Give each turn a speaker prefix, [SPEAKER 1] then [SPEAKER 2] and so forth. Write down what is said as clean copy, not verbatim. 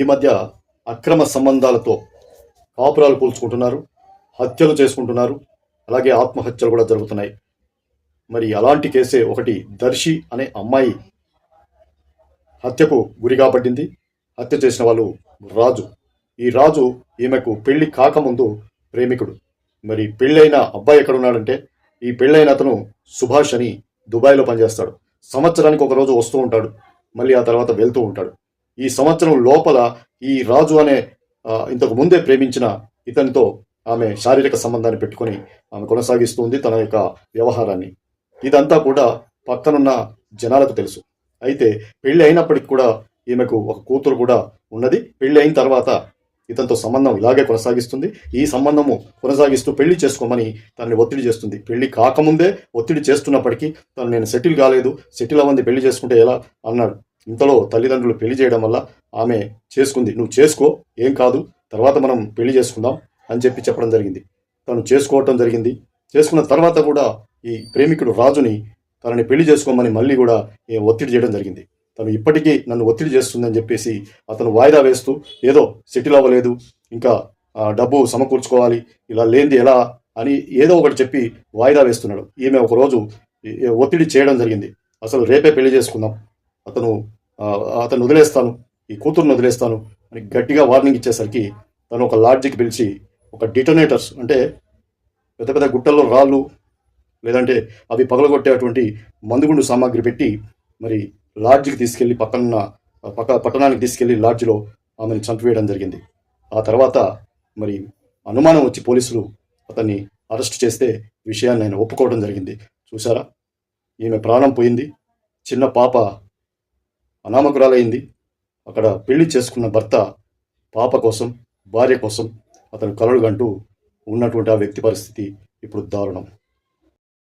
[SPEAKER 1] ఈ మధ్య అక్రమ సంబంధాలతో కాపురాలు కూల్చుకుంటున్నారు, హత్యలు చేసుకుంటున్నారు, అలాగే ఆత్మహత్యలు కూడా జరుగుతున్నాయి. మరి అలాంటి కేసే ఒకటి. దర్శి అనే అమ్మాయి హత్యకు గురిగా పడింది. హత్య చేసిన వాళ్ళు రాజు. ఈ రాజు ఈమెకు పెళ్లి కాకముందు ప్రేమికుడు. మరి పెళ్ళైన అబ్బాయి ఎక్కడున్నాడంటే, ఈ పెళ్ళైన అతను సుభాష్ అని దుబాయ్లో పనిచేస్తాడు. సంవత్సరానికి ఒక రోజు వస్తూ ఉంటాడు, మళ్ళీ ఆ తర్వాత వెళ్తూ ఉంటాడు. ఈ సంవత్సరం లోపల ఈ రాజు అనే ఇంతకు ముందే ప్రేమించిన ఇతనితో ఆమె శారీరక సంబంధాన్ని పెట్టుకొని ఆమె కొనసాగిస్తుంది తన యొక్క వ్యవహారాన్ని. ఇదంతా కూడా పక్కనున్న జనాలకు తెలుసు. అయితే పెళ్లి అయినప్పటికి కూడా ఈమెకు ఒక కూతురు కూడా ఉన్నది. పెళ్లి అయిన తర్వాత ఇతనితో సంబంధం ఇలాగే కొనసాగిస్తుంది. ఈ సంబంధము కొనసాగిస్తూ పెళ్లి చేసుకోమని తనని ఒత్తిడి చేస్తుంది. పెళ్లి కాకముందే ఒత్తిడి చేస్తున్నప్పటికీ తను నేను సెటిల్ కాలేదు, సెటిల్ అవ్వంది, పెళ్లి చేసుకుంటే ఎలా అన్నాడు. ఇంతలో తల్లిదండ్రులు పెళ్లి చేయడం వల్ల ఆమె చేసుకుంది. నువ్వు చేసుకో, ఏం కాదు, తర్వాత మనం పెళ్లి చేసుకుందాం అని చెప్పడం జరిగింది. తను చేసుకోవటం జరిగింది. చేసుకున్న తర్వాత కూడా ఈ ప్రేమికుడు రాజుని తనని పెళ్లి చేసుకోమని మళ్ళీ కూడా ఒత్తిడి చేయడం జరిగింది. తను ఇప్పటికీ నన్ను ఒత్తిడి చేస్తుందని చెప్పేసి అతను వాయిదా వేస్తూ, ఏదో సెటిల్ అవ్వలేదు, ఇంకా డబ్బు సమకూర్చుకోవాలి, ఇలా లేనిది ఎలా అని ఏదో ఒకటి చెప్పి వాయిదా వేస్తున్నాడు. ఈమె ఒకరోజు ఒత్తిడి చేయడం జరిగింది. అసలు రేపే పెళ్లి చేసుకుందాం, అతను వదిలేస్తాను, ఈ కూతురుని వదిలేస్తాను అని గట్టిగా వార్నింగ్ ఇచ్చేసరికి తను ఒక లాడ్జికి పిలిచి ఒక డిటోనేటర్స్ అంటే పెద్ద పెద్ద గుట్టల్లో రాళ్ళు లేదంటే అవి పగలగొట్టేటువంటి మందుగుండు సామాగ్రి పెట్టి మరి లాడ్జికి తీసుకెళ్లి పట్టణానికి తీసుకెళ్లి లాడ్జిలో ఆమెను చంపివేయడం జరిగింది. ఆ తర్వాత మరి అనుమానం వచ్చి పోలీసులు అతన్ని అరెస్ట్ చేస్తే విషయాన్ని ఆయన ఒప్పుకోవడం జరిగింది. చూసారా, ఈమె ప్రాణం పోయింది. చిన్న పాప అనామకురాలైంది. అక్కడ పెళ్లి చేసుకున్న భర్త పాప కోసం, భార్య కోసం అతను కలలుగంటూ ఉన్నటువంటి ఆ వ్యక్తి పరిస్థితి ఇప్పుడు దారుణం.